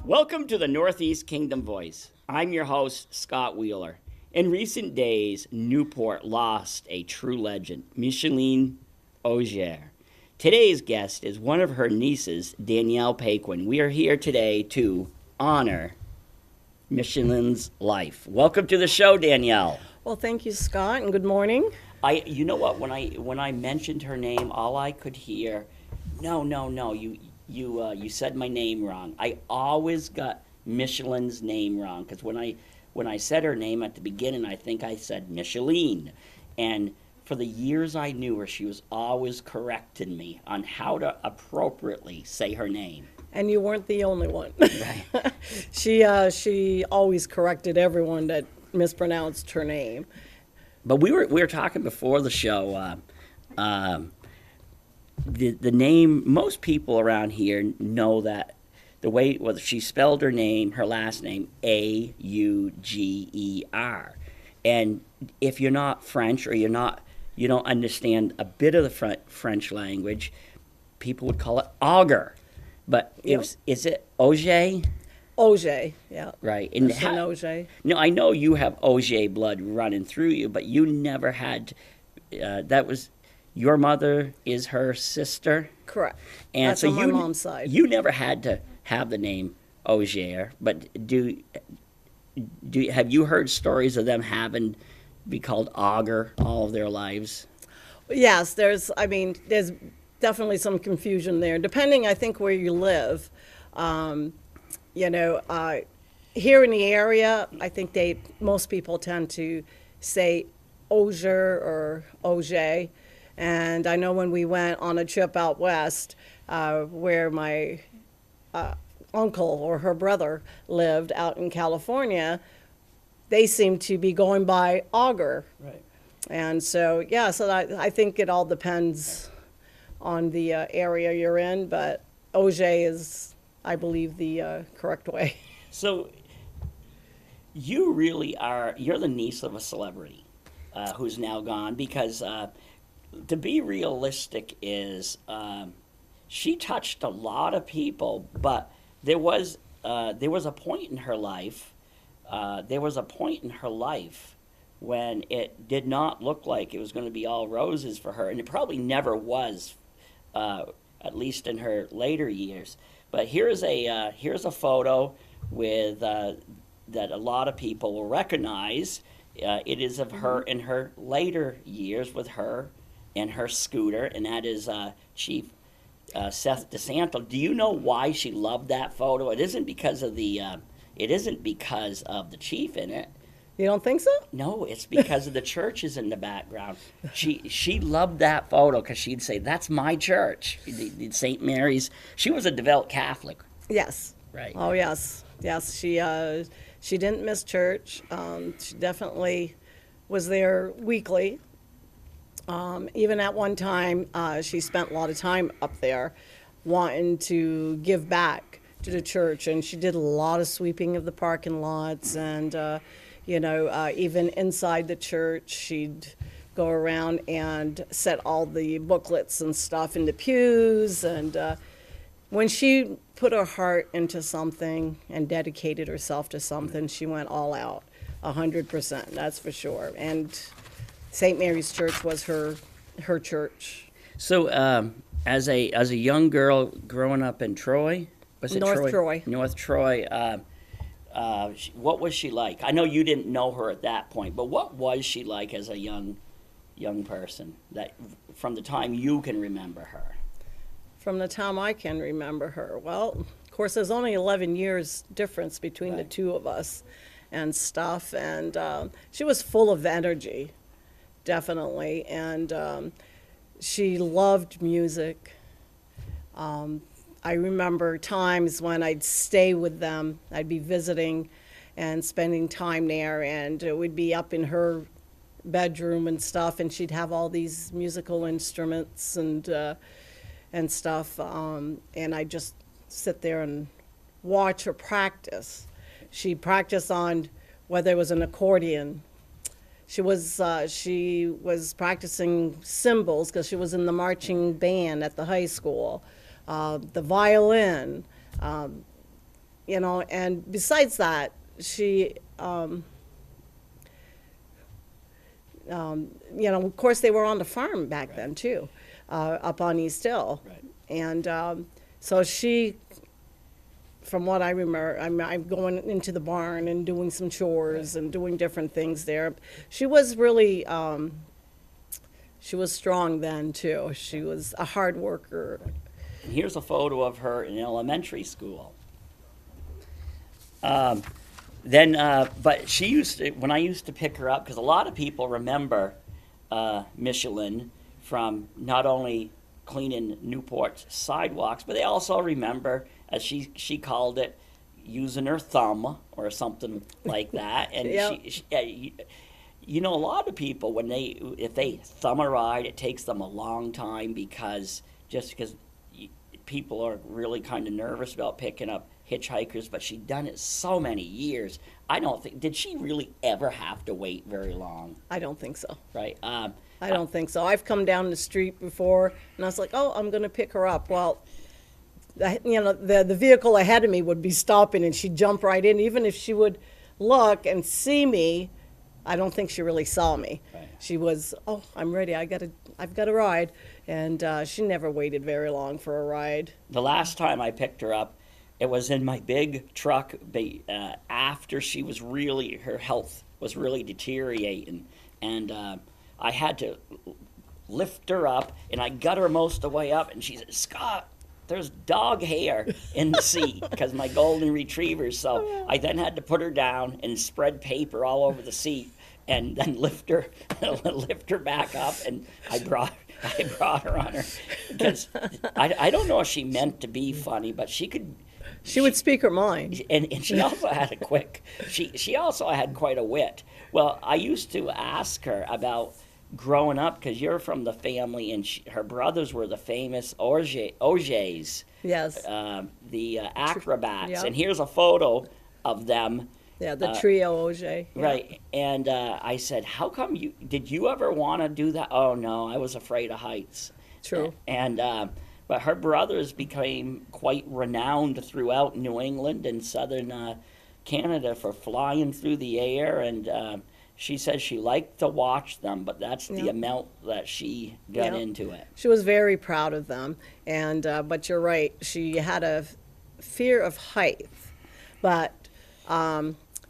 Welcome to the Northeast Kingdom Voice. I'm your host, Scott Wheeler. In recent days, Newport lost a true legend, Micheline Auger. Today's guest is one of her nieces, Danielle Paquin. We are here today to honor Micheline's life. Welcome to the show, Danielle. Well, thank you, Scott, and good morning. You know what? When I mentioned her name, all I could hear, no, you said my name wrong. I always got Micheline's name wrong because when I said her name at the beginning, I think I said Micheline, and for the years I knew her, she was always correcting me on how to appropriately say her name. And you weren't the only one. Right. She always corrected everyone that mispronounced her name. But we were talking before the show. The name, most people around here know that the way she spelled her name, her last name, Auger. And if you're not French or you don't understand a bit of the French language, people would call it Auger. But Yep. Is it Auger? Auger, yeah. Right. And Auger. No, I know you have Auger blood running through you, but you never had. That was your mother is her sister. Correct. And that's so on my mom's side. You never had to have the name Auger, but have you heard stories of them having be called Auger all of their lives? Yes, there's definitely some confusion there, depending, I think, where you live. Here in the area, I think most people tend to say Auger or Auger. And I know when we went on a trip out west, where my uncle or her brother lived out in California, they seemed to be going by Auger. Right. And so, I think it all depends on the area you're in, but Auger is, I believe, the correct way. So you really you're the niece of a celebrity who's now gone because to be realistic is she touched a lot of people, but there was a point in her life. There was a point in her life when it did not look like it was going to be all roses for her, and it probably never was, at least in her later years. But here's a photo with that a lot of people will recognize. It is of her in her later years with her and her scooter, and that is Chief Seth DeSanto. Do you know why she loved that photo? It isn't because of the chief in it. You don't think so? No, it's because of the churches in the background. She loved that photo because she'd say, "That's my church." St. Mary's. She was a devout Catholic. Yes. Right. Oh, yes. Yes, she didn't miss church. She definitely was there weekly. Even at one time, she spent a lot of time up there wanting to give back to the church, and she did a lot of sweeping of the parking lots, and even inside the church, she'd go around and set all the booklets and stuff in the pews, and when she put her heart into something and dedicated herself to something, she went all out, 100%, that's for sure. And St. Mary's Church was her church. So, as a young girl growing up in Troy, was it North Troy? North Troy. What was she like? I know you didn't know her at that point, but what was she like as a young person? That from the time you can remember her. From the time I can remember her, well, of course, there's only 11 years difference between the two of us, and stuff. And she was full of energy. Definitely, and she loved music. I remember times when I'd stay with them. I'd be visiting and spending time there, and we'd be up in her bedroom and stuff, and she'd have all these musical instruments and stuff, and I'd just sit there and watch her practice. She'd practice on whether it was an accordion. She was practicing cymbals because she was in the marching band at the high school. The violin, you know, and besides that, she, you know, of course, they were on the farm back then too, up on East Hill. Right. And so she, from what I remember, I'm going into the barn and doing some chores and doing different things there. She was really, she was strong then too. She was a hard worker. And here's a photo of her in elementary school. But she used to, when I used to pick her up, because a lot of people remember Micheline from not only cleaning Newport's sidewalks, but they also remember, as she called it, using her thumb or something like that. And Yep. you know, a lot of people, if they thumb a ride, it takes them a long time because people are really kind of nervous about picking up hitchhikers, but she'd done it so many years. I don't think, did she really ever have to wait very long? I don't think so. Right. I don't think so. I've come down the street before, and I was like, oh, I'm going to pick her up. Well, you know, the vehicle ahead of me would be stopping, and she'd jump right in. Even if she would look and see me, I don't think she really saw me. Right. She was, oh, I'm ready. I've got a ride. And she never waited very long for a ride. The last time I picked her up, it was in my big truck after her health was really deteriorating. And I had to lift her up, and I got her most of the way up, and she said, Scott, there's dog hair in the seat, because my golden retriever. So I then had to put her down and spread paper all over the seat, and then lift her back up, and I brought her on her, because I don't know if she meant to be funny, but she could. She would speak her mind. And she also had she also had quite a wit. Well, I used to ask her about growing up, because you're from the family, and her brothers were the famous Augers, Yes. the acrobats. Yeah. And here's a photo of them. Yeah, the trio Auger. Yeah. Right. And I said, how come did you ever want to do that? Oh, no, I was afraid of heights. True. And but her brothers became quite renowned throughout New England and southern Canada for flying through the air. And she says she liked to watch them, but that's the amount that she got into it. She was very proud of them. And but you're right, she had a fear of height. But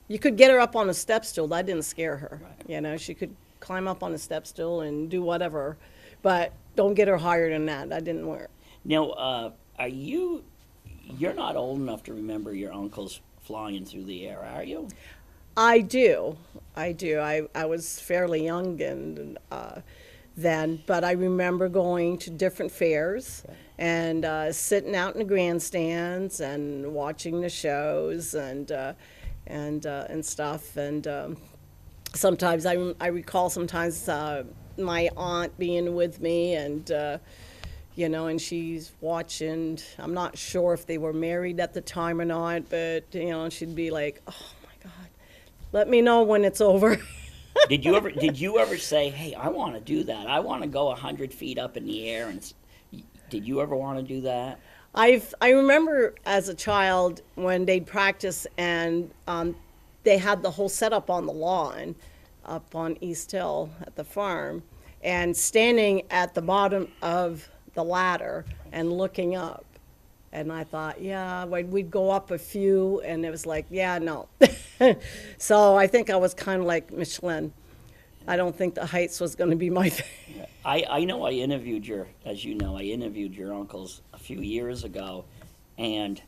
you could get her up on a step stool. That didn't scare her. Right. You know, she could climb up on a step stool and do whatever. But don't get her higher than that. That didn't work. Now, you're not old enough to remember your uncles flying through the air, are you? I do. I was fairly young and then, but I remember going to different fairs and sitting out in the grandstands and watching the shows and stuff. And sometimes I recall sometimes my aunt being with me and. You know, and she's watching. I'm not sure if they were married at the time or not, but you know, she'd be like, "Oh my God, let me know when it's over." Did you ever say, "Hey, I want to do that. I want to go 100 feet up in the air"? And did you ever want to do that? I remember as a child when they'd practice and they had the whole setup on the lawn up on East Hill at the farm, and standing at the bottom of the ladder and looking up. And I thought, yeah, we'd go up a few, and it was like, yeah, no. So I think I was kind of like Micheline. I don't think the heights was going to be my thing. I know I interviewed as you know, I interviewed your uncles a few years ago, and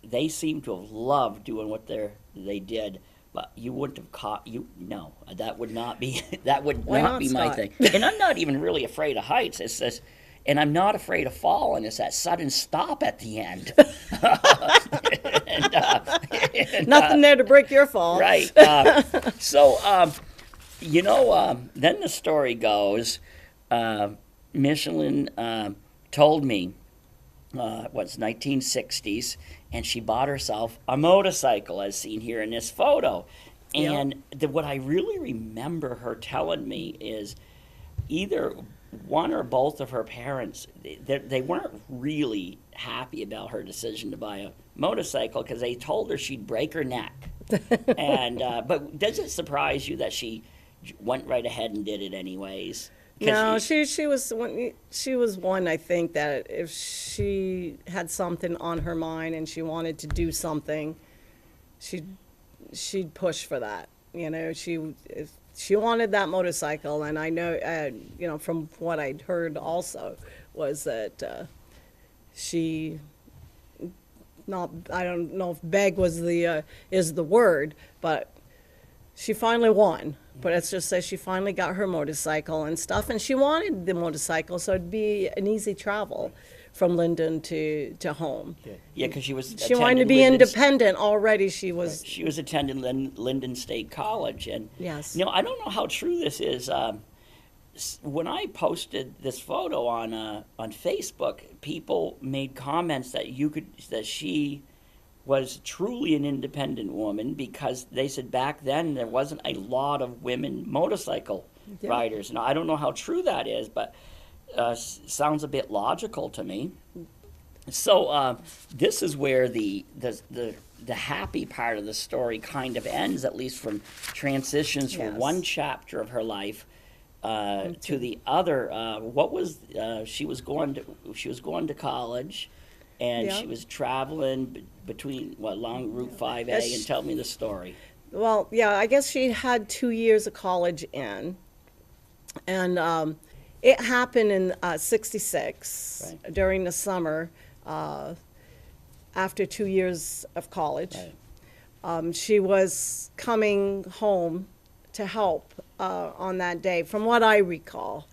they seem to have loved doing what they did. But you wouldn't have caught no. That would not be Why not, my Scott? thing. And I'm not even really afraid of heights. It's this, and I'm not afraid of falling. It's that sudden stop at the end. Nothing there to break your fall. Right. So, then the story goes, Micheline told me, what's 1960s, and she bought herself a motorcycle, as seen here in this photo. And what I really remember her telling me is either one or both of her parents, they weren't really happy about her decision to buy a motorcycle because they told her she'd break her neck. And but does it surprise you that she went right ahead and did it anyways? No, she was one, I think, that if she had something on her mind and she wanted to do something, she'd push for that. If she wanted that motorcycle, and I know, from what I'd heard also, was that she not, I don't know if beg was is the word, but she finally won. But let's just say she finally got her motorcycle and stuff, and she wanted the motorcycle, so it'd be an easy travel from Linden to home. Yeah, because she wanted to be independent already. She was attending Linden State College, and yes. I don't know how true this is. When I posted this photo on Facebook, people made comments that she was truly an independent woman, because they said back then there wasn't a lot of women motorcycle riders. Now, I don't know how true that is, but sounds a bit logical to me. So this is where the happy part of the story kind of ends, at least from transitions from one chapter of her life to the other. What was she was going to college, and she was traveling between along Route 5A, and tell me the story. Well, yeah, I guess she had 2 years of college in, and it happened in '66 during the summer, after 2 years of college. Right. She was coming home to help on that day, from what I recall.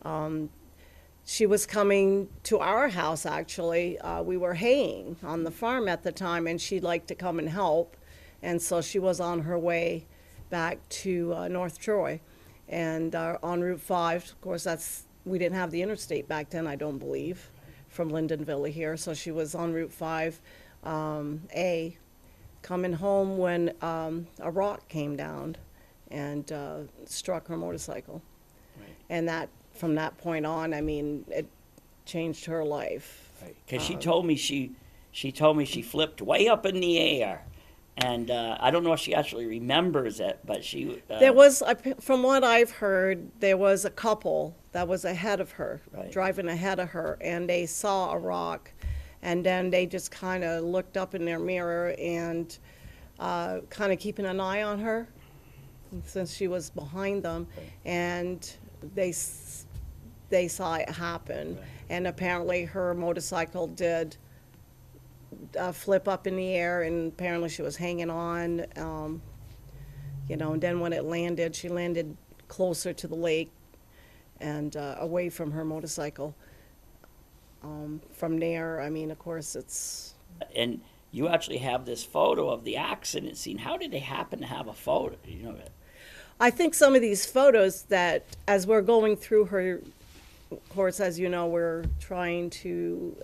Right. She was coming to our house, actually. We were haying on the farm at the time, and she'd like to come and help. And so she was on her way back to North Troy. And on Route 5, of course, we didn't have the interstate back then, I don't believe, from Lindenville here. So she was on Route 5A, coming home when a rock came down and struck her motorcycle. Right. And from that point on, I mean, it changed her life. Because she told me she flipped way up in the air, and I don't know if she actually remembers it, but she. There was, from what I've heard, there was a couple that was ahead of her, driving ahead of her, and they saw a rock, and then they just kind of looked up in their mirror and kind of keeping an eye on her, since she was behind them, and they saw it happen. Right. And apparently her motorcycle did flip up in the air, and apparently she was hanging on, and then when it landed, she landed closer to the lake and away from her motorcycle. From there, I mean, of course, it's... And you actually have this photo of the accident scene. How did they happen to have a photo? I think some of these photos that, as we're going through her, of course, as you know, we're trying to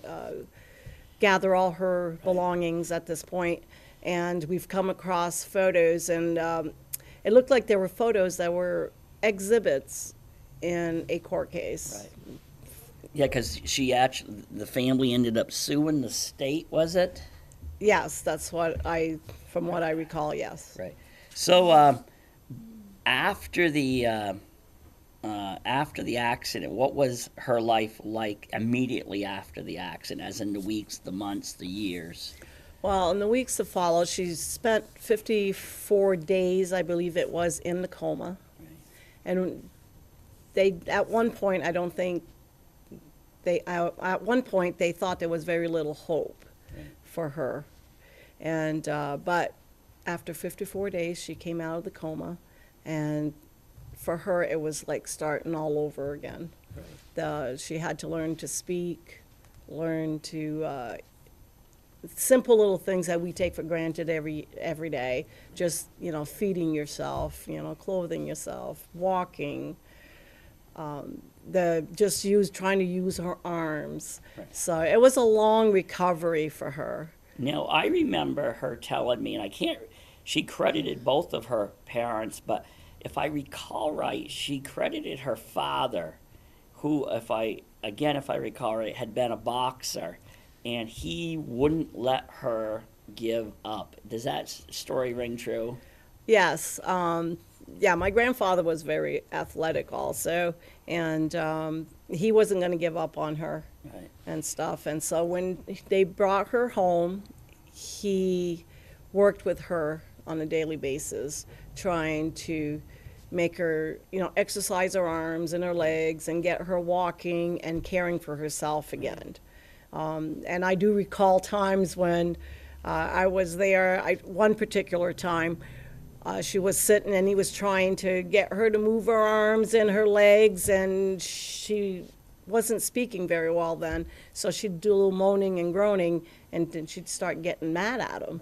gather all her belongings at this point, and we've come across photos, and it looked like there were photos that were exhibits in a court case. Right. Yeah, because the family ended up suing the state, was it? Yes, that's from what I recall, yes. Right. So after the accident, what was her life like immediately after the accident, as in the weeks, the months, the years? Well, in the weeks that followed, she spent 54 days, I believe it was, in the coma. Right. And at one point, I don't think at one point they thought there was very little hope for her. And but after 54 days, she came out of the coma, and for her, it was like starting all over again. Right. She had to learn to speak, learn to simple little things that we take for granted every day. Just feeding yourself, clothing yourself, walking. Trying to use her arms. Right. So it was a long recovery for her. Now, I remember her telling me, and she credited both of her parents, but if I recall right, she credited her father, who, if I recall right, had been a boxer, and he wouldn't let her give up. Does that story ring true? Yes. Yeah, my grandfather was very athletic also, and he wasn't going to give up on her Right. and stuff. And so when they brought her home, he worked with her on a daily basis, trying to make her, exercise her arms and her legs and get her walking and caring for herself again. And I do recall times when I was there, one particular time, she was sitting and he was trying to get her to move her arms and her legs, and she wasn't speaking very well then, so she'd do a little moaning and groaning, and then she'd start getting mad at him.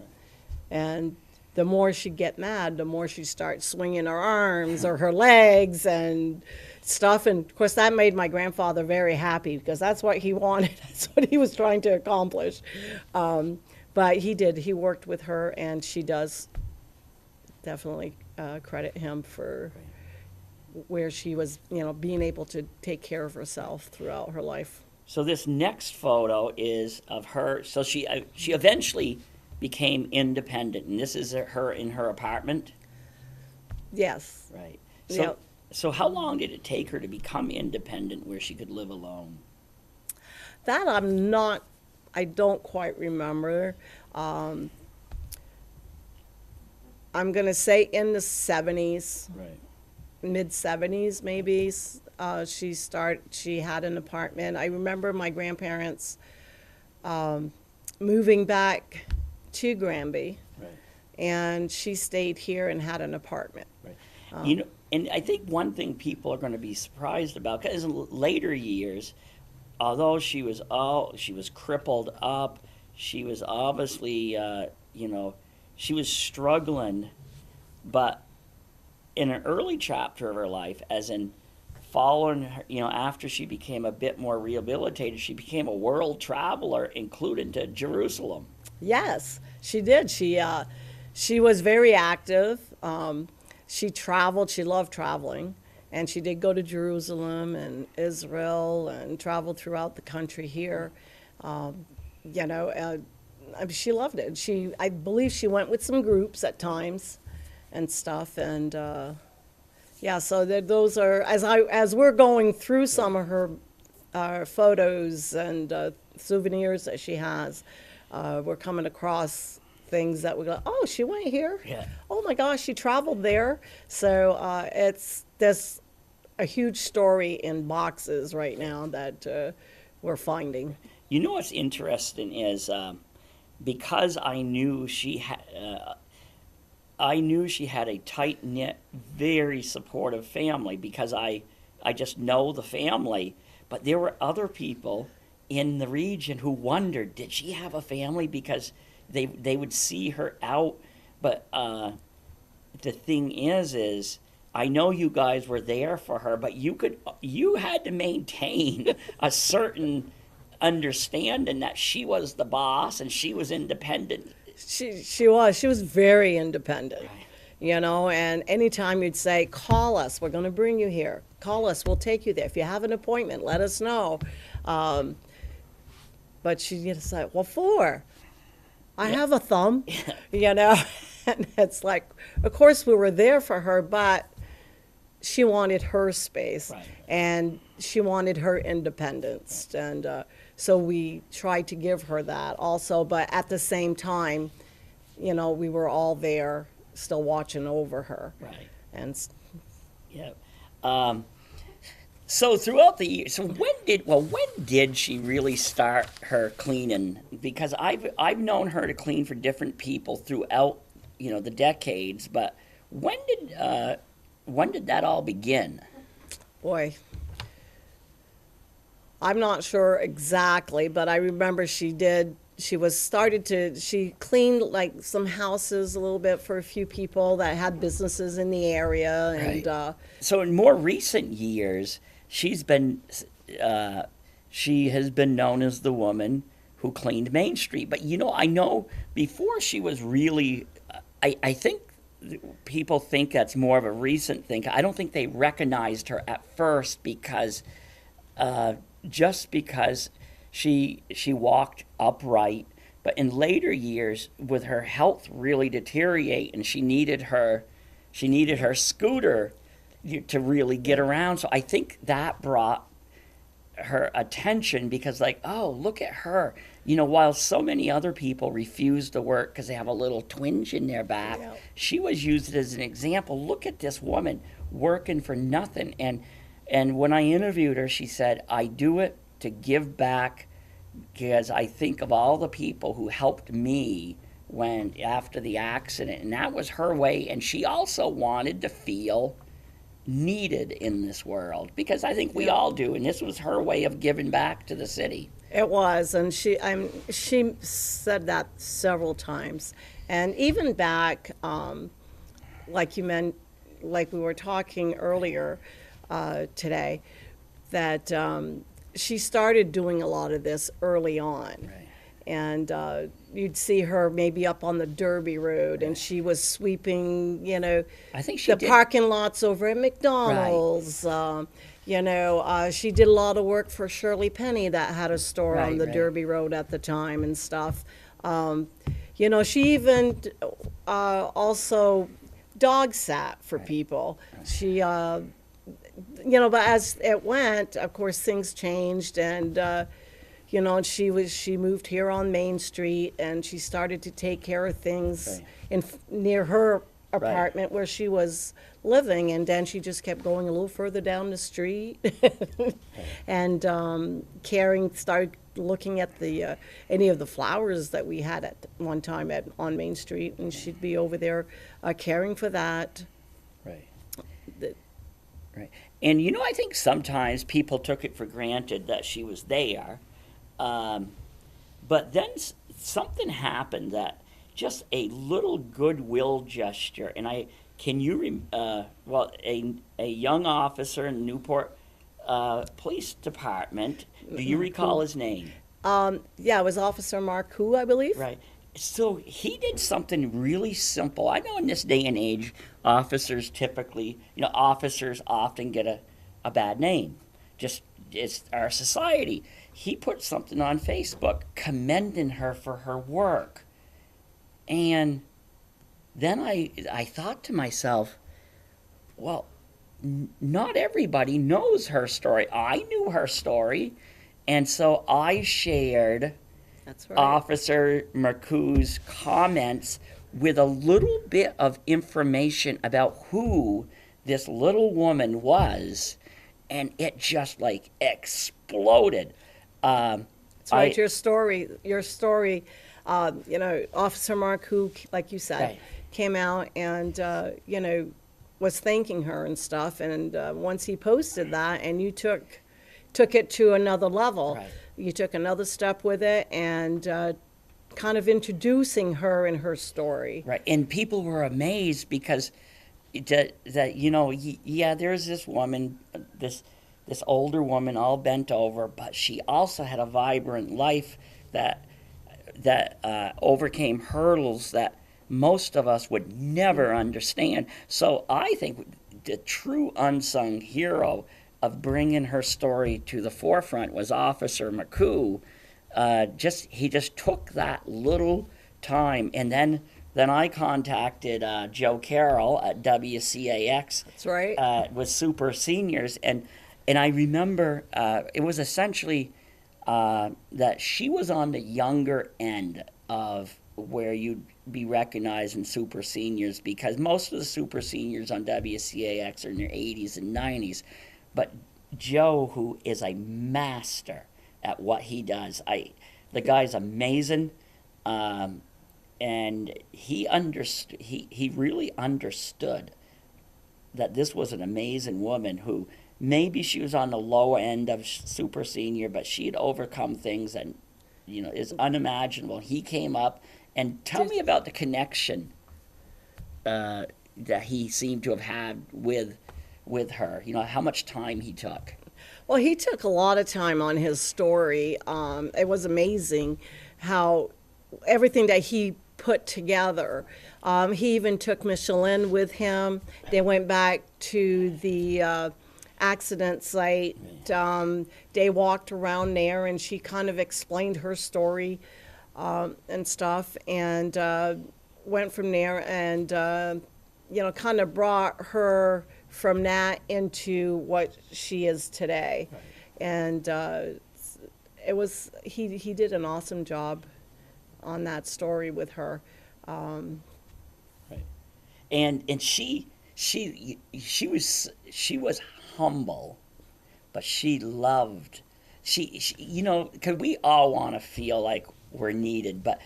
And the more she'd get mad, the more she'd start swinging her arms or her legs and stuff. And of course, that made my grandfather very happy because that's what he wanted. That's what he was trying to accomplish. But he did. He worked with her, and she does definitely credit him for where she was, being able to take care of herself throughout her life. So this next photo is of her. So she eventually became independent, and this is her in her apartment. Yes. Right. So Yep. so how long did it take her to become independent, where she could live alone? That I don't quite remember. I'm going to say in the 70s, Right. mid 70s maybe. She had an apartment. I remember my grandparents moving back to Granby, Right. and she stayed here and had an apartment. Right. And I think one thing people are going to be surprised about, because in later years, although she was crippled up, she was obviously, she was struggling, but in an early chapter of her life, as in following her, after she became a bit more rehabilitated, she became a world traveler, including to Jerusalem. Yes, she did. She was very active. She traveled. She loved traveling, and she did go to Jerusalem and Israel and traveled throughout the country here. She loved it. I believe she went with some groups at times, and stuff. And yeah, so those are as we're going through some of her photos and souvenirs that she has. We're coming across things that we go, oh, she went here. Yeah. Oh my gosh, she traveled there. So there's a huge story in boxes right now that we're finding. You know what's interesting is because I knew she had a tight knit, very supportive family, because I just know the family. But there were other people in the region who wondered, did she have a family? Because they would see her out. But the thing is I know you guys were there for her, but you had to maintain a certain understanding that she was the boss and she was independent. She was very independent, and anytime you'd say, call us, we're going to bring you here. Call us, we'll take you there. If you have an appointment, let us know. But she'd just say, what for? I have a thumb, and it's like, of course we were there for her, but she wanted her space, Right. and she wanted her independence. And so we tried to give her that also, but at the same time, we were all there still watching over her. Right. And Yeah. So throughout the years, when did she really start her cleaning? Because I've known her to clean for different people throughout, the decades. But when did that all begin? boy, I'm not sure exactly, but I remember she cleaned like some houses a little bit for a few people that had businesses in the area. And Right. So in more recent years, she has been known as the woman who cleaned Main Street. But I know before she was really, I think people think that's more of a recent thing. I don't think they recognized her at first because just because she walked upright, but in later years, with her health really deteriorate, and she needed her scooter to really get around. So I think that brought her attention, because like, oh, look at her. While so many other people refuse to work because they have a little twinge in their back, Yeah. she was used as an example. Look at this woman working for nothing. And when I interviewed her, she said, I do it to give back, because I think of all the people who helped me after the accident, and that was her way. And she also wanted to feel needed in this world, because I think we all do, and this was her way of giving back to the city. It was, and she said that several times, and even back, like you meant, like we were talking earlier today, that she started doing a lot of this early on. Right. And you'd see her maybe up on the Derby Road, and she was sweeping, I think she the did. parking lots over at McDonald's. She did a lot of work for Shirley Penny, that had a store Right, on the right. Derby Road at the time and stuff. She even also dog sat for people. She, but as it went, of course, things changed, and and she moved here on Main Street, and she started to take care of things near her apartment where she was living, and then she just kept going a little further down the street and started looking at the any of the flowers that we had at one time on Main Street, and she'd be over there caring for that. Right. The- Right. And I think sometimes people took it for granted that she was there. But then something happened, that just a little goodwill gesture, and a young officer in Newport Police Department. Do you recall his name? it was Officer Marcoux, I believe. Right. So he did something really simple. I know in this day and age, officers often get a bad name. It's our society. He put something on Facebook commending her for her work. And then I thought to myself, well, not everybody knows her story. I knew her story. And so I shared That's right. Officer Marcoux's comments with a little bit of information about who this little woman was, and it just like exploded. That's right. Your story. Officer Marcoux, like you said, Right. came out and was thanking her and stuff. And once he posted that, and you took it to another level, Right. you took another step with it, and kind of introducing her and her story. Right, and people were amazed because there's this woman, this older woman, all bent over, but she also had a vibrant life that overcame hurdles that most of us would never understand. So I think the true unsung hero of bringing her story to the forefront was Officer Marcoux. He just took that little time, and then I contacted Joe Carroll at WCAX. That's right. With Super Seniors, and I remember it was essentially that she was on the younger end of where you'd be recognized in Super Seniors, because most of the Super Seniors on WCAX are in their 80s and 90s. But Joe, who is a master at what he does, the guy's amazing, and he really understood that this was an amazing woman who maybe she was on the low end of Super Senior, but she had overcome things that is unimaginable. He came up, and tell me about the connection that he seemed to have had with her. How much time he took. Well, he took a lot of time on his story. It was amazing how everything that he put together. He even took Micheline with him. They went back to the accident site. They walked around there, and she kind of explained her story and stuff, and went from there, and kind of brought her from that into what she is today. Right. And he did an awesome job on that story with her. Right. And she was humble, but she loved, because we all want to feel like we're needed, but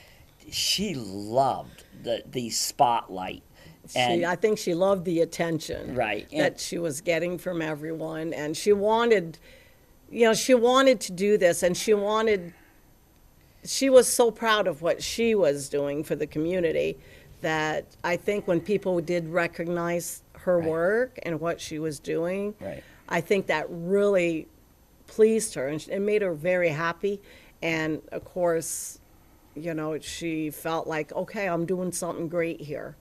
she loved the spotlight. And I think she loved the attention right. that she was getting from everyone, and she wanted to do this, and she was so proud of what she was doing for the community that I think when people did recognize her Right. work and what she was doing, Right. I think that really pleased her, and it made her very happy. And of course, she felt like, okay, I'm doing something great here.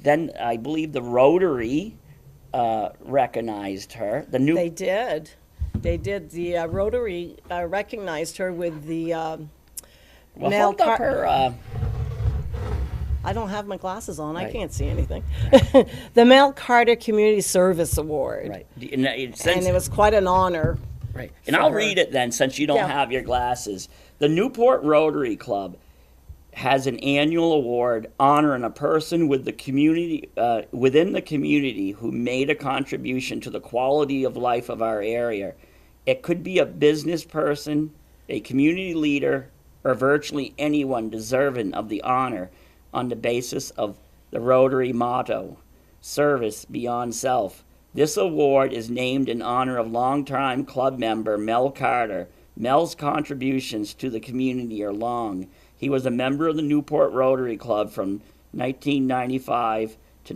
Then I believe the Rotary recognized her. They did. The Rotary recognized her with the Well, Mel hold up her. I don't have my glasses on. I Right. can't see anything. The Mel Carter Community Service Award. Right. And it was quite an honor. Right. And for I'll her. read it then, since you don't Yeah. have your glasses. The Newport Rotary Club has an annual award honoring a person with the community, within the community who made a contribution to the quality of life of our area. It could be a business person, a community leader, or virtually anyone deserving of the honor on the basis of the Rotary motto, service beyond self. This award is named in honor of longtime club member Mel Carter. Mel's contributions to the community are long. He was a member of the Newport Rotary Club from 1995 to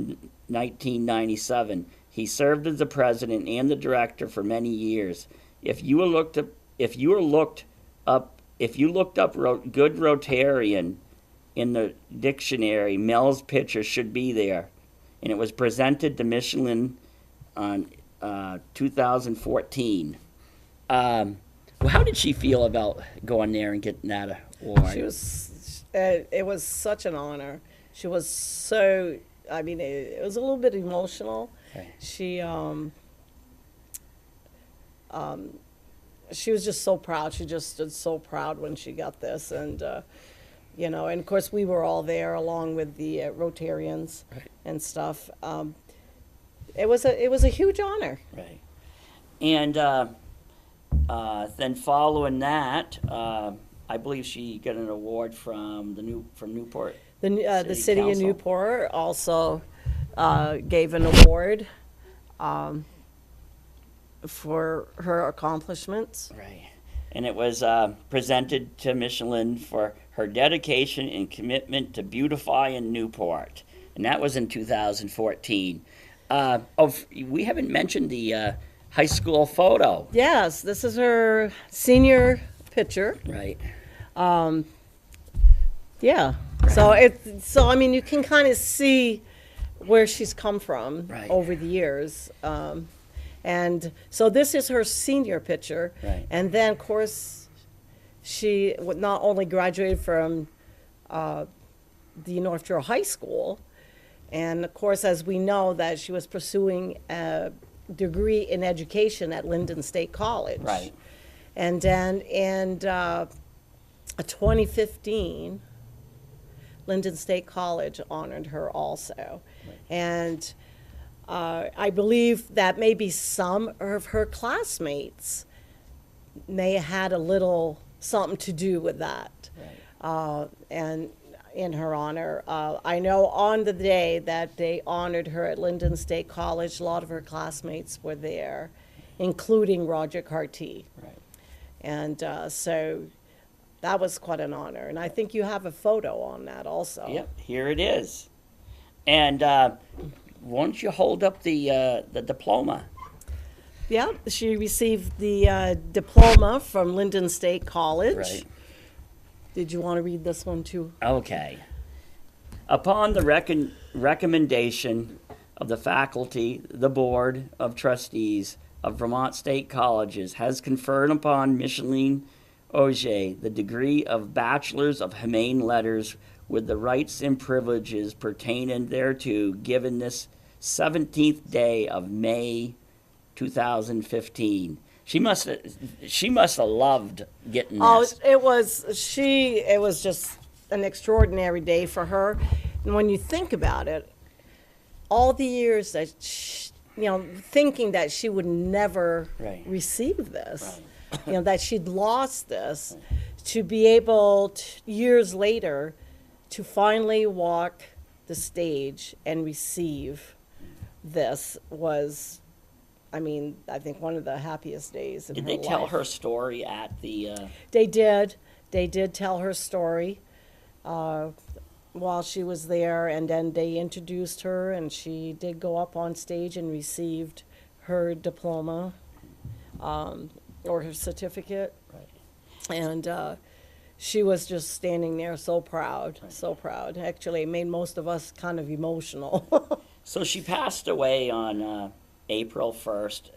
1997. He served as the president and the director for many years. If you looked up good Rotarian in the dictionary, Mel's picture should be there. And it was presented to Micheline on 2014. Well, how did she feel about going there and getting that award? It was such an honor. She was so, it was a little bit emotional. Right. She was just so proud. She just stood so proud when she got this. And, and of course we were all there along with the Rotarians Right. and stuff. It was a huge honor. Right. And then following that, I believe she got an award from Newport. The city of Council. Newport also gave an award for her accomplishments. Right. And it was presented to Micheline for her dedication and commitment to beautifying Newport. And that was in 2014. We haven't mentioned the high school photo. Yes, this is her senior picture. Right. Yeah. So you can kind of see where she's come from Right. over the years. And so this is her senior picture. Right. And then, of course, she not only graduated from the North Shore High School, and of course, as we know, that she was pursuing a degree in education at Linden State College. Right. And then in 2015, Linden State College honored her also. Right. And I believe that maybe some of her classmates may have had a little something to do with that. Right. And in her honor, I know on the day that they honored her at Linden State College, a lot of her classmates were there, including Roger Carty. Right. And so that was quite an honor. And I think you have a photo on that also. Yep. Here it is. And won't you hold up the diploma? Yeah, she received the diploma from Linden State College. Right. Did you want to read this one too? Okay. Upon the recommendation of the faculty, the Board of Trustees of Vermont State Colleges has conferred upon Micheline Auger the degree of Bachelors of Humane Letters with the rights and privileges pertaining thereto, given this 17th day of May 2015. She must have loved getting Oh, this. it was just an extraordinary day for her. And when you think about it, all the years that thinking that she would never Right. receive this, Right. that she'd lost this, to be able years later to finally walk the stage and receive this was, I think one of the happiest days in Did her they life. tell her story at the? They did. They did tell her story while she was there, and then they introduced her, and she did go up on stage and received her diploma or her certificate. Right. And she was just standing there so proud, so proud. Actually, it made most of us kind of emotional. So she passed away on April 1st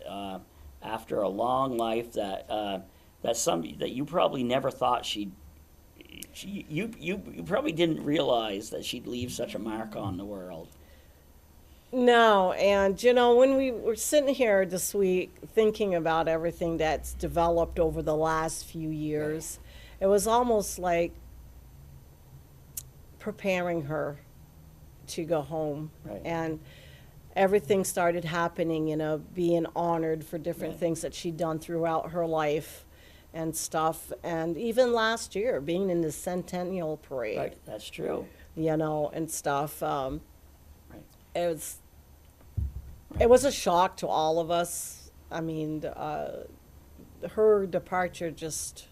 after a long life that you probably never thought you probably didn't realize that she'd leave such a mark on the world. No, and when we were sitting here this week thinking about everything that's developed over the last few years, it was almost like preparing her to go home. Right. And everything started happening, being honored for different Right. things that she'd done throughout her life and stuff. And even last year, being in the Centennial Parade, Right, that's true. and stuff. Right. It was a shock to all of us. Her departure just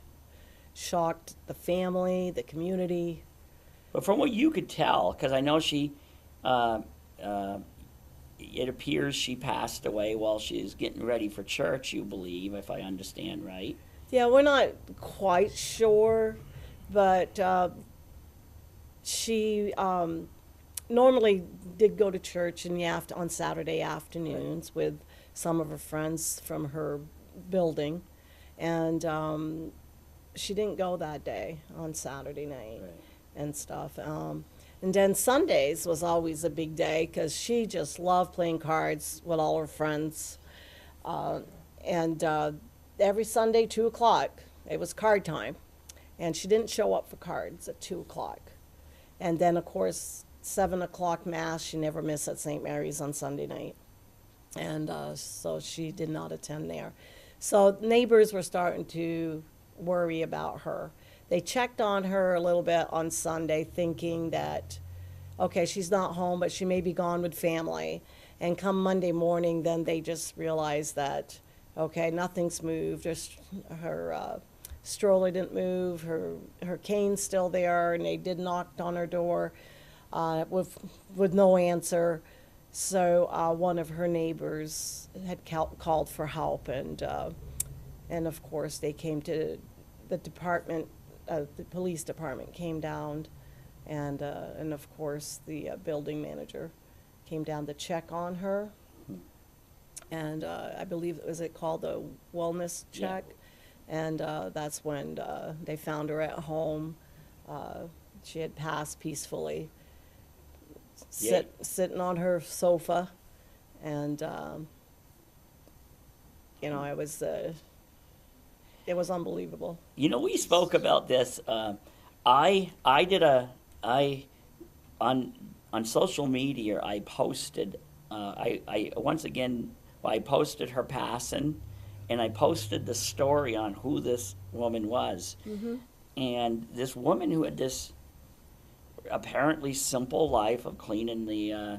shocked the family, the community. But from what you could tell, because I know it appears she passed away while she was getting ready for church, you believe, if I understand right. Yeah, we're not quite sure, but she normally did go to church on Saturday afternoons with some of her friends from her building, and she didn't go that day on Saturday night. Right. And stuff. And then Sundays was always a big day because she just loved playing cards with all her friends. And every Sunday, 2 o'clock, it was card time. And she didn't show up for cards at 2 o'clock. And then, of course, 7 o'clock Mass, she never missed at St. Mary's on Sunday night. And so she did not attend there. So neighbors were starting to worry about her. They checked on her a little bit on Sunday, thinking that, okay, she's not home, but she may be gone with family. And come Monday morning, then they just realized that, okay, nothing's moved. Her stroller didn't move. Her cane's still there, and they did knock on her door with no answer. So one of her neighbors had called for help, and of course they came to the department. The police department came down, and of course the building manager came down to check on her. And I believe was it called a wellness check, and that's when they found her at home. She had passed peacefully, sitting on her sofa, and it was unbelievable. We spoke about this. On social media, I posted, I posted her passing, and I posted the story on who this woman was. Mm-hmm. And this woman who had this apparently simple life of cleaning the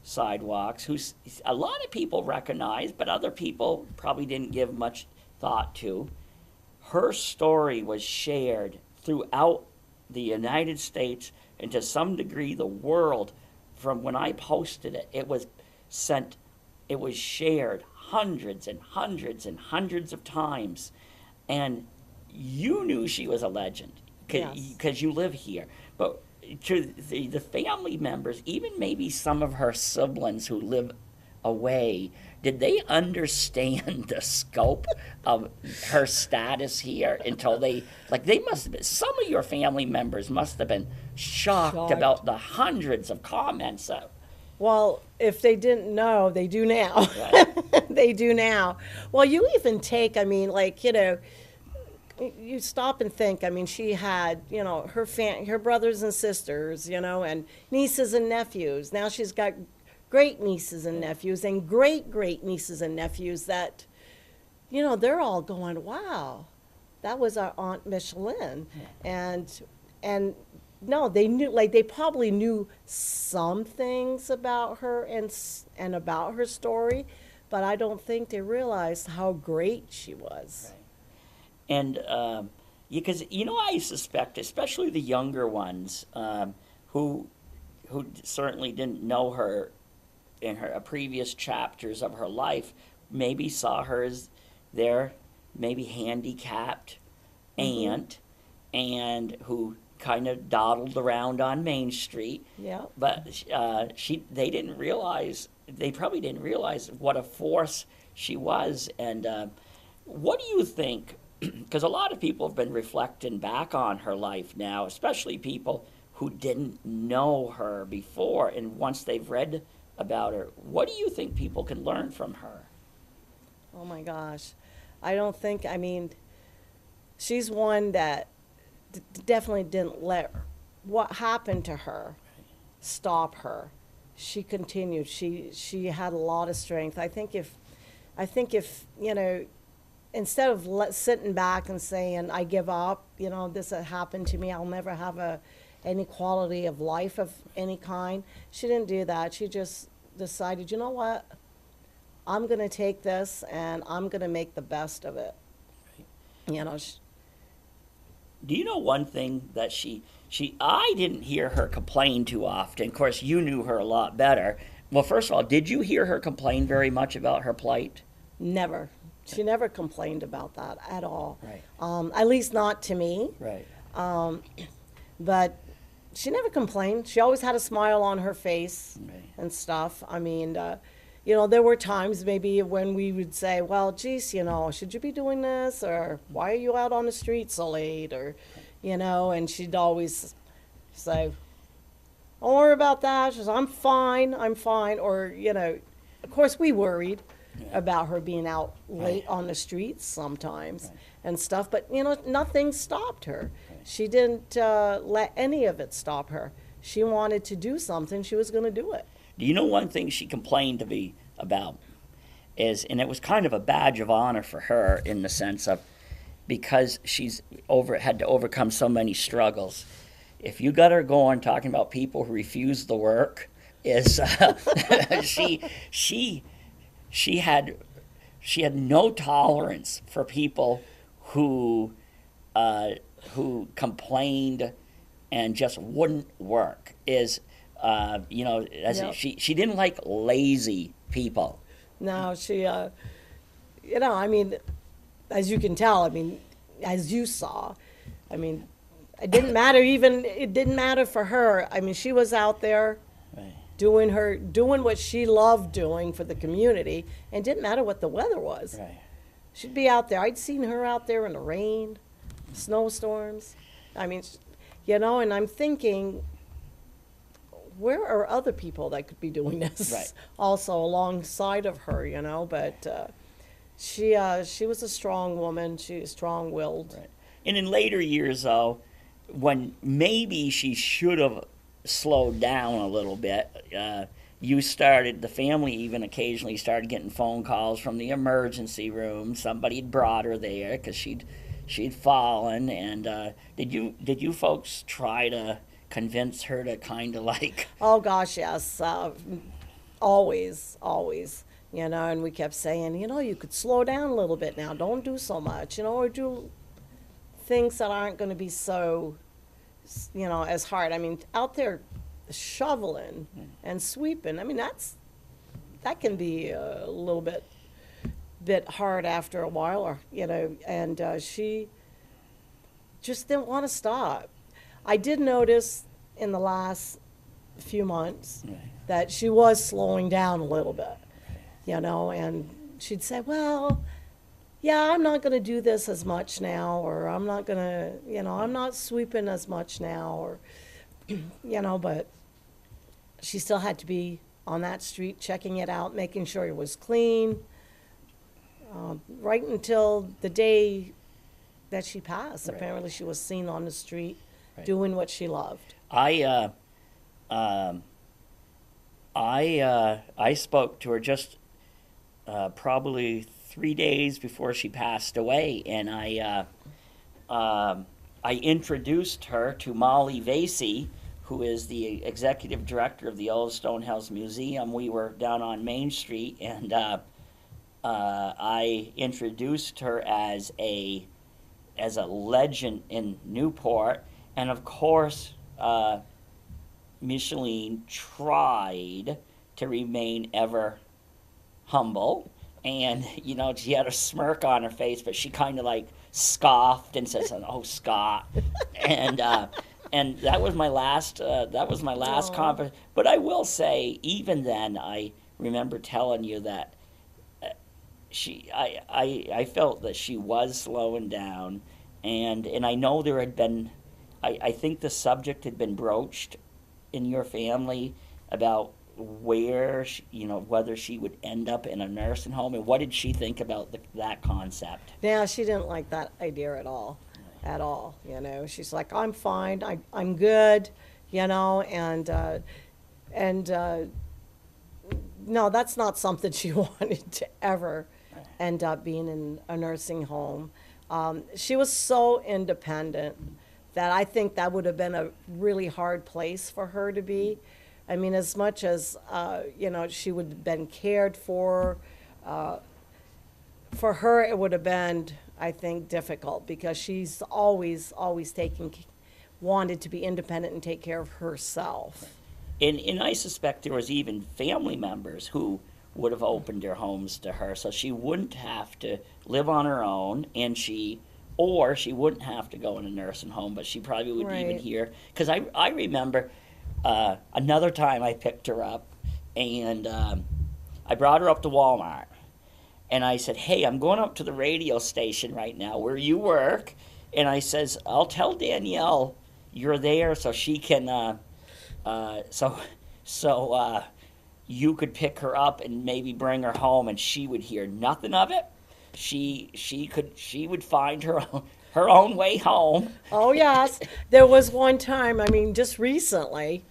sidewalks, who a lot of people recognized, but other people probably didn't give much thought to. Her story was shared throughout the United States and to some degree the world. From when I posted it, it was shared hundreds and hundreds and hundreds of times. And you knew she was a legend because you live here. But to the family members, even maybe some of her siblings who live away, did they understand the scope of her status here until they must have been, some of your family members must have been shocked about the hundreds of comments. Well, if they didn't know, they do now. Right. They do now. Well, you even take, I mean, like, you stop and think. I mean, she had, her brothers and sisters, and nieces and nephews. Now she's got great nieces and nephews and great nieces and nephews that, they're all going, wow, that was our Aunt Micheline. And no, they knew, like, they probably knew some things about her and about her story, but I don't think they realized how great she was. Right. And because I suspect, especially the younger ones, who certainly didn't know her in her previous chapters of her life, maybe saw her as their maybe handicapped aunt, and who kind of dawdled around on Main Street. Yeah. But they probably didn't realize what a force she was. And what do you think? Because a lot of people have been reflecting back on her life now, especially people who didn't know her before, and once they've read about her, what do you think people can learn from her? Oh my gosh. I mean, she's one that definitely didn't let what happened to her stop her. She continued. She had a lot of strength. I think if instead of sitting back and saying, I give up, this had happened to me, I'll never have any quality of life of any kind. She didn't do that. She just decided, you know what? I'm going to take this and I'm going to make the best of it. Right. Do you know one thing that I didn't hear her complain too often. Of course, you knew her a lot better. Well, first of all, did you hear her complain very much about her plight? Never. She never complained about that at all. Right. At least not to me. Right. But she never complained. She always had a smile on her face. Right. And stuff. I mean, there were times maybe when we would say, well, geez, should you be doing this? Or why are you out on the street so late? Or, and she'd always say, don't worry about that. She says, I'm fine. Or, of course we worried about her being out late on the streets sometimes and stuff. But, nothing stopped her. She didn't let any of it stop her. She wanted to do something. She was going to do it. Do you know one thing she complained to me about is, and it was kind of a badge of honor for her in the sense of, because she's had to overcome so many struggles. If you got her going talking about people who refuse the work, is she had no tolerance for people who complained and just wouldn't work. She didn't like lazy people. No, she, I mean, as you can tell, I mean, as you saw, I mean, it didn't matter for her. I mean, she was out there doing what she loved doing for the community, and it didn't matter what the weather was. Right. She'd be out there. I'd seen her out there in the rain, snowstorms. I mean, and I'm thinking, where are other people that could be doing this also alongside of her, but she was a strong woman. She was strong-willed. Right. And in later years, though, when maybe she should have slowed down a little bit, the family even occasionally started getting phone calls from the emergency room. Somebody had brought her there because she'd fallen. And did you folks try to convince her to kind of like? Oh gosh, yes, always, and we kept saying, you could slow down a little bit now. Don't do so much, or do things that aren't going to be so, as hard. I mean, out there shoveling and sweeping. I mean, that can be a little bit hard after a while, or and she just didn't want to stop. I did notice in the last few months Right. that she was slowing down a little bit, and she'd say, well, yeah, I'm not going to do this as much now, or I'm not going to, I'm not sweeping as much now, or, but she still had to be on that street, checking it out, making sure it was clean, right until the day that she passed. Right. Apparently, she was seen on the street Right. doing what she loved. Um, I spoke to her just probably 3 days before she passed away, and I introduced her to Molly Vasey, who is the executive director of the Old Stonehouse Museum. We were down on Main Street, and I introduced her as a legend in Newport, and of course, Micheline tried to remain ever humble, and she had a smirk on her face, but she kind of like scoffed and says, "Oh, Scott," and that was my last Aw. conference. But I will say, even then, I remember telling you that I felt that she was slowing down, and I know there had been, I think the subject had been broached in your family about where whether she would end up in a nursing home, and what did she think about that concept? Yeah, she didn't like that idea at all, at all. She's like, I'm fine, I'm good, and no, that's not something she wanted to ever end up being in a nursing home. She was so independent that I think that would have been a really hard place for her to be. I mean, as much as, she would have been cared for her, it would have been, I think, difficult because she's always wanted to be independent and take care of herself. And I suspect there was even family members who would have opened their homes to her, so she wouldn't have to live on her own, or she wouldn't have to go in a nursing home, but she probably would even Right. hear. Because I remember another time I picked her up, and I brought her up to Walmart, and I said, "Hey, I'm going up to the radio station right now where you work," and I says, "I'll tell Danielle you're there, so she can so you could pick her up and maybe bring her home," and she would hear nothing of it. She would find her own way home. Oh, yes. There was one time, I mean, just recently,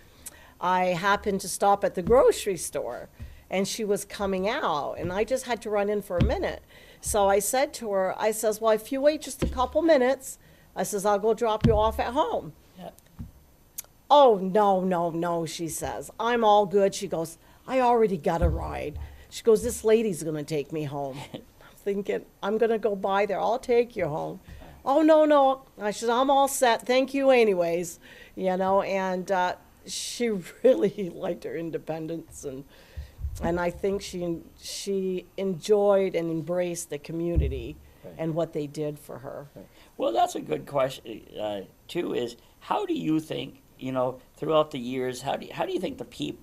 I happened to stop at the grocery store and she was coming out and I just had to run in for a minute. So I said to her, I says, well, if you wait just a couple minutes, I says, I'll go drop you off at home. Yeah. Oh, no, no, no, she says. I'm all good. She goes, I already got a ride. She goes, this lady's going to take me home. I'm thinking, I'm going to go by there. I'll take you home. Oh, no, no. I said, I'm all set. Thank you anyways. And she really liked her independence. And I think she enjoyed and embraced the community Right. and what they did for her. Well, that's a good question too. Is how do you think throughout the years? How do you think the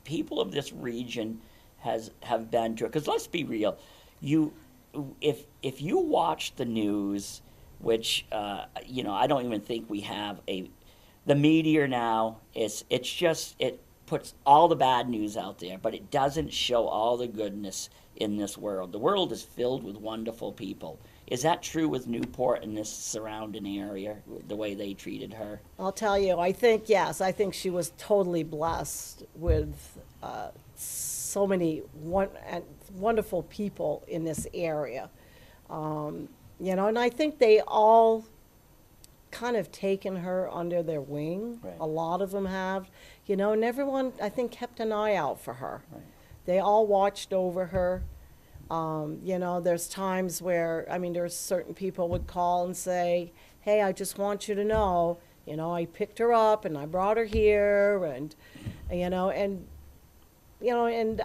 people of this region have been to it? Because let's be real, if you watch the news, which I don't even think we have the media now. It puts all the bad news out there, but it doesn't show all the goodness in this world. The world is filled with wonderful people. Is that true with Newport and this surrounding area, the way they treated her? I'll tell you, I think, yes, I think she was totally blessed with so many wonderful people in this area. And I think they all kind of taken her under their wing. Right. A lot of them have, and everyone, I think, kept an eye out for her. Right. They all watched over her. There's times where, there's certain people would call and say, hey, I just want you to know, I picked her up and I brought her here and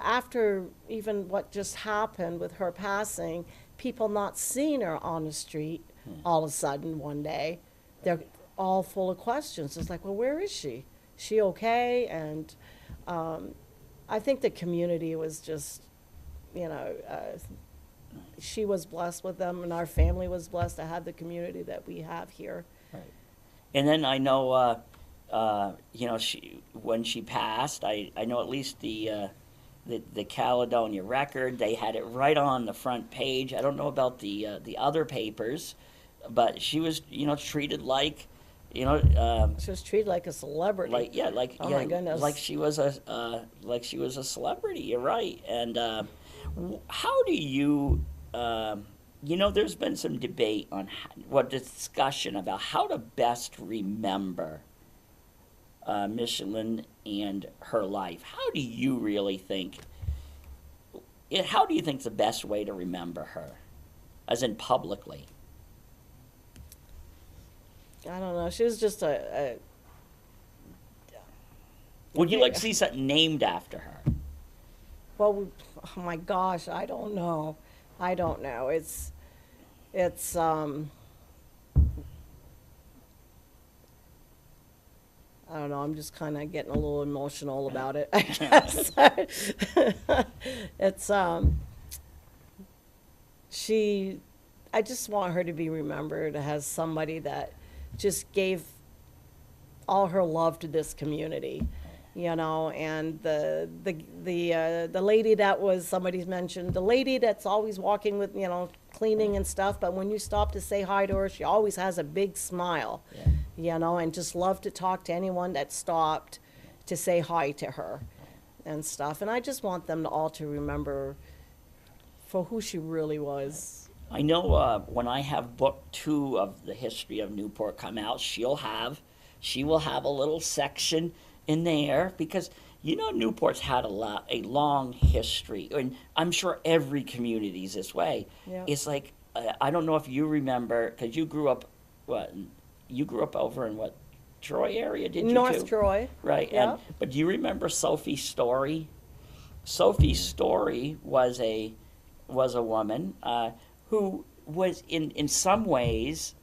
after even what just happened with her passing, people not seeing her on the street all of a sudden one day, they're all full of questions. It's like, well, where is she? she okay? And I think the community was just, she was blessed with them, and our family was blessed to have the community that we have here. Right. And then I know, she when she passed, I know at least the Caledonia Record, they had it right on the front page. I don't know about the other papers, but she was treated like She was treated like a celebrity. Oh my goodness. like she was a celebrity. You're right. And how do you there's been some debate on discussion about how to best remember Micheline and her life. How do you really think? How do you think the best way to remember her, as in publicly? I don't know. She was just Would you like to see something named after her? well, oh my gosh, I don't know. It's I don't know. I'm just kind of getting a little emotional about it, I guess. It's she. I just want her to be remembered as somebody that just gave all her love to this community, and the lady that was, somebody's mentioned, the lady that's always walking with, cleaning and stuff, but when you stop to say hi to her, she always has a big smile, and just loved to talk to anyone that stopped to say hi to her and stuff. And I just want them all to remember for who she really was. I know when I have book 2 of the history of Newport come out, she will have a little section in there, because Newport's had a long history, and I'm sure every community's this way. Yeah. It's like I don't know if you remember, because you grew up over in what, Troy area, did you North too? Troy. Right. Yeah. But do you remember Sophie's story? Sophie's story was a woman who was in some ways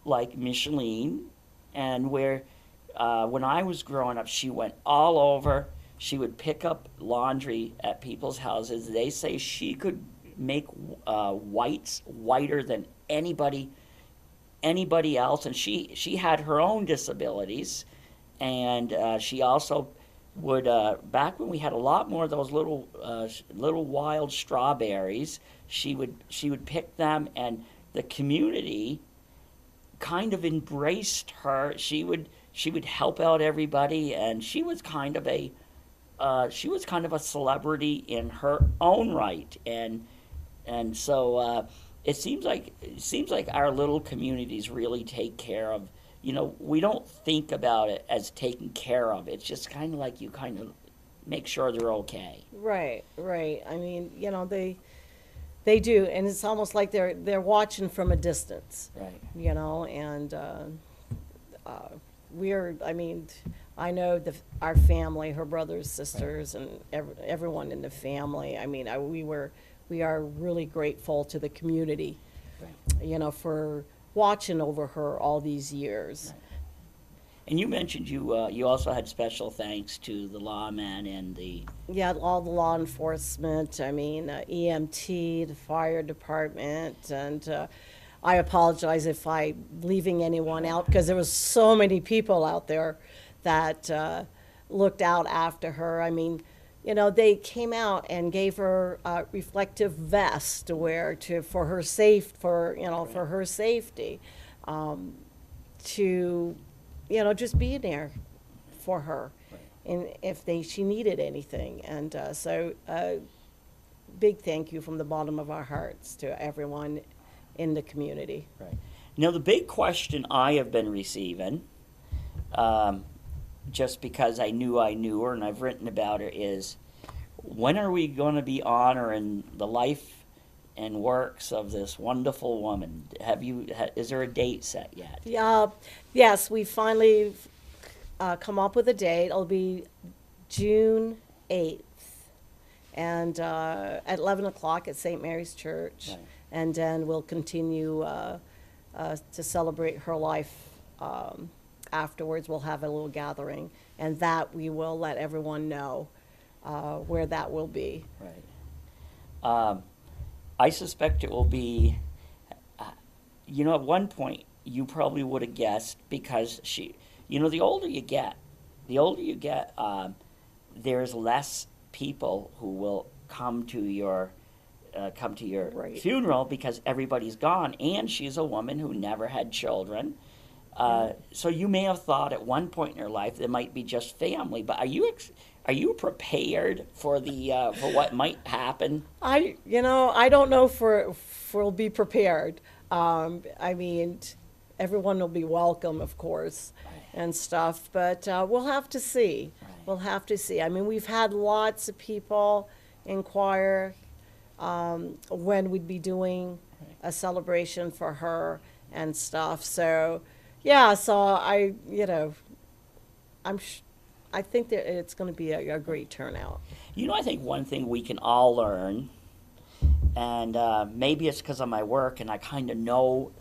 like Micheline, and where when I was growing up, she went all over. She would pick up laundry at people's houses. They say she could make whites whiter than anybody else, and she had her own disabilities, and she also would back when we had a lot more of those little wild strawberries, she would pick them, and the community kind of embraced her. She would help out everybody, and she was kind of a celebrity in her own right, and so it seems like our little communities really take care of. We don't think about it as taken care of. It's just kind of like you kind of make sure they're okay. Right. I mean, they do, and it's almost like they're watching from a distance. Right. And I mean, I know our family, her brothers, sisters, and everyone in the family. I mean, we are really grateful to the community, Right. For watching over her all these years. Right. And you mentioned you also had special thanks to the lawmen and the... Yeah, all the law enforcement, I mean, EMT, the fire department, and I apologize if I'm leaving anyone out, because there was so many people out there that looked out after her. I mean, they came out and gave her a reflective vest to wear for her safety, to just be there for her, and if she needed anything. And so big thank you from the bottom of our hearts to everyone in the community. Right. Now, the big question I have been receiving, just because I knew her and I've written about her, is when are we going to be honoring the life and works of this wonderful woman? Is there a date set yet? Yeah, yes, we finally come up with a date. It'll be June 8th, and at 11 o'clock at St. Mary's Church. Right. And then we'll continue to celebrate her life afterwards, we'll have a little gathering, and that we will let everyone know where that will be. Right. I suspect it will be, at one point you probably would have guessed because the older you get, there's less people who will come to your Right. funeral because everybody's gone, and she's a woman who never had children. So you may have thought at one point in your life it might be just family, but are you prepared for for what might happen? I don't know if we'll be prepared. I mean, everyone will be welcome, of course, and stuff, but we'll have to see. Right. We'll have to see. I mean, we've had lots of people inquire when we'd be doing a celebration for her and stuff. So, yeah, so I think that it's going to be a great turnout. I think one thing we can all learn, and maybe it's because of my work, and I kind of know,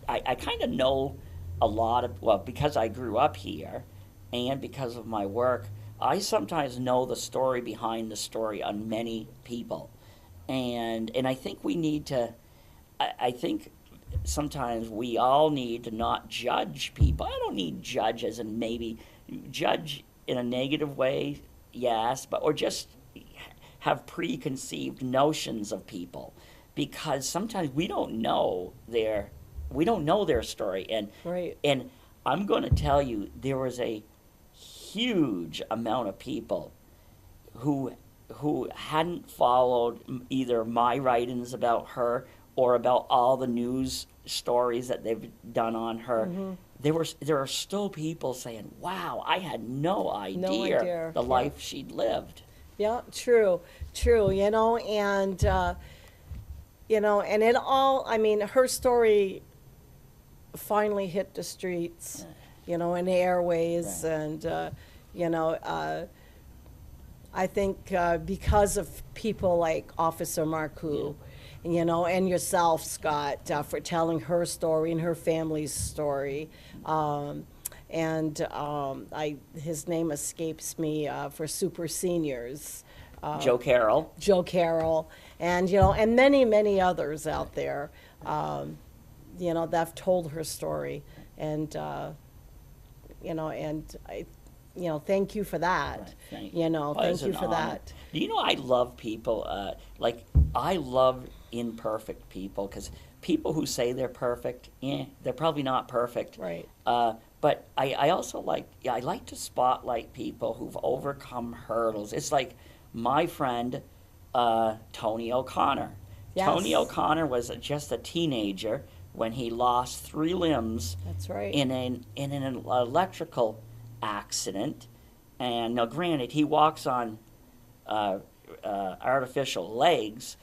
I kind of know a lot of, because I grew up here, and because of my work, I sometimes know the story behind the story on many people, and I think we need to, I think sometimes we all need to not judge people. I don't need judge as in maybe judge in a negative way, yes, or just have preconceived notions of people, because sometimes we don't know their story, Right. and I'm going to tell you, there was a huge amount of people who hadn't followed either my writings about her or about all the news stories that they've done on her. Mm-hmm. There are still people saying, "Wow, I had no idea the life she'd lived." Yeah, true, and and it all. I mean, her story finally hit the streets, in the airways, Right. and I think because of people like Officer Marcoux, and yourself, Scott, for telling her story and her family's story. His name escapes me for Super Seniors. Joe Carroll. Joe Carroll, and and many others out there, that've told her story, and thank you for that. Right, thank Thank you for that. I love people. I love imperfect people, because people who say they're perfect, they're probably not perfect. Right. But I also I like to spotlight people who've overcome hurdles. It's like my friend Tony O'Connor. Yes. Tony O'Connor was just a teenager when he lost 3 limbs. That's right. In an electrical accident. And now, granted, he walks on artificial legs,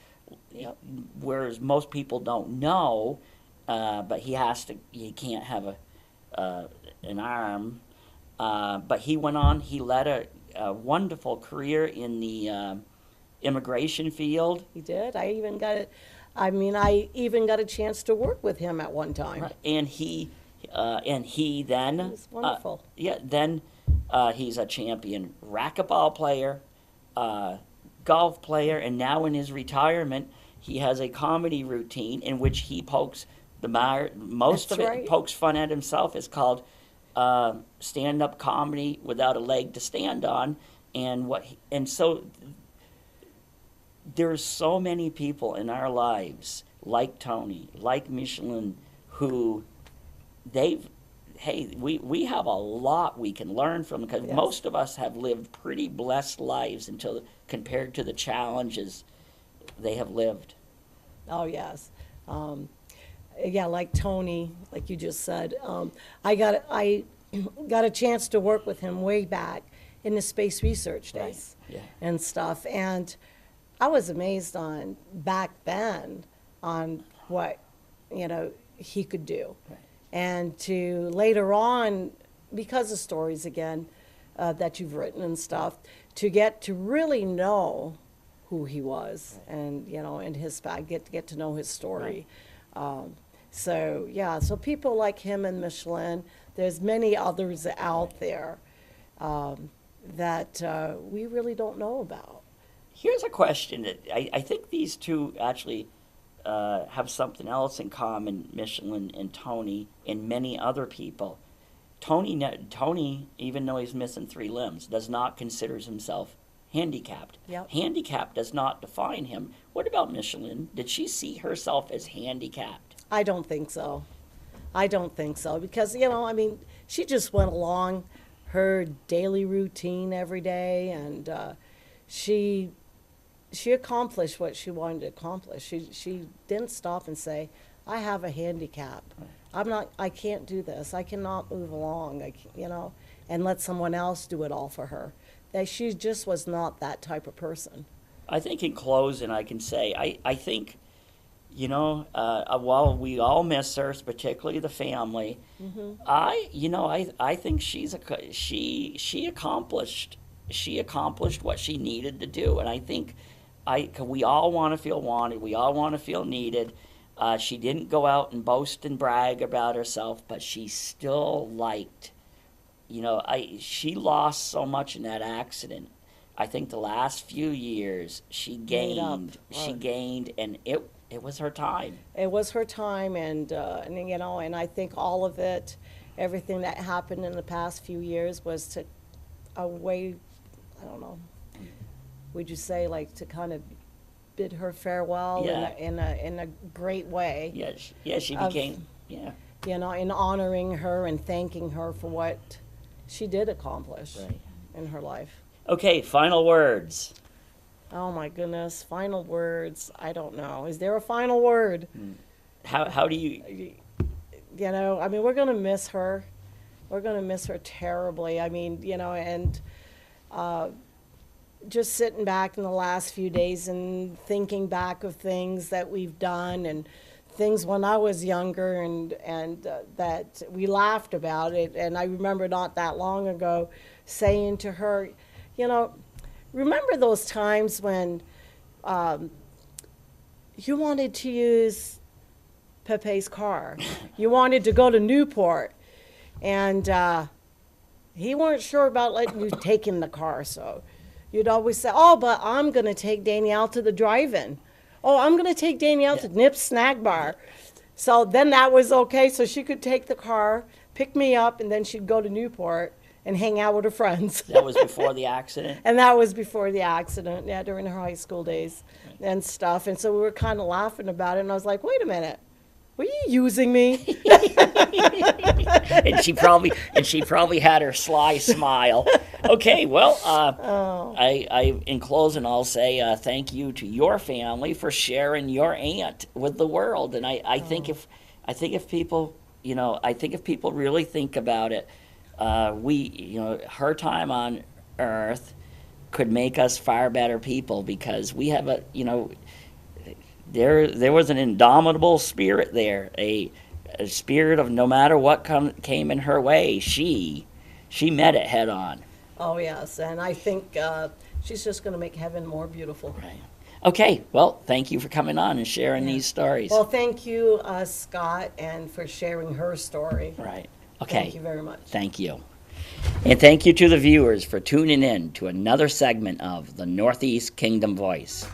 Yep. whereas most people don't know. But he can't have an arm. But he went on. He led a wonderful career in the immigration field. He did. I even got a chance to work with him at one time. Right. And he then It was wonderful. then he's a champion racquetball player, golf player, and now in his retirement he has a comedy routine in which he pokes most That's of it right. pokes fun at himself. It's called stand-up comedy without a leg to stand on, and so there's so many people in our lives like Tony, like Micheline, who we have a lot we can learn from, because Yes. most of us have lived pretty blessed lives compared to the challenges they have lived. Oh, yes. Yeah, like Tony, like you just said, I got a chance to work with him way back in the space research days, Right, yeah. and stuff, and I was amazed back then on what he could do, Right. and to later on, because of stories again that you've written and stuff, to get to really know who he was, and and his get to know his story. So people like him and Micheline, there's many others out there that we really don't know about. Here's a question that I think these two actually have something else in common, Micheline and Tony, and many other people. Tony, even though he's missing 3 limbs, does not consider himself handicapped. Yep. Handicapped does not define him. What about Micheline? Did she see herself as handicapped? I don't think so. I don't think so because, you know, I mean, she just went along her daily routine every day, and she accomplished what she wanted to accomplish. She didn't stop and say, I have a handicap. I can't do this. I cannot move along, and let someone else do it all for her. That she just was not that type of person. I think in closing, I can say, I think, while we all miss her, particularly the family, I think she accomplished what she needed to do, and I think we all want to feel wanted, we all want to feel needed. She didn't go out and boast and brag about herself, but she still liked. She lost so much in that accident. I think the last few years she gained, and it was her time. It was her time, and I think all of it, everything that happened in the past few years was a way, I don't know, would you say, like, to kind of bid her farewell in a great way. She became, in honoring her and thanking her for what she did accomplish in her life. Okay, final words. Oh my goodness, final words. I don't know. Is there a final word? How do you? We're going to miss her. We're going to miss her terribly. Just sitting back in the last few days and thinking back of things that we've done and things when I was younger and that we laughed about it. And I remember not that long ago saying to her, remember those times when you wanted to use Pepe's car. You wanted to go to Newport, and he weren't sure about letting you take in the car, so you'd always say, oh, but I'm going to take Danielle to the drive-in. Oh, I'm going to take Danielle to Nip's Snack Bar. So then that was okay, so she could take the car, pick me up, and then she'd go to Newport and hang out with her friends. That was before the accident? And that was before the accident, during her high school days and stuff. And so we were kind of laughing about it, and I was like, wait a minute. Were you using me? and she probably had her sly smile. Okay, well, I in closing, I'll say thank you to your family for sharing your aunt with the world. And I think if people really think about it, her time on Earth could make us far better people because we have There was an indomitable spirit there, a spirit of no matter what came in her way, she met it head on. Oh, yes, and I think she's just going to make heaven more beautiful. Right. Okay, well, thank you for coming on and sharing these stories. Well, thank you, Scott, and for sharing her story. Right. Okay. Thank you very much. Thank you. And thank you to the viewers for tuning in to another segment of the Northeast Kingdom Voice.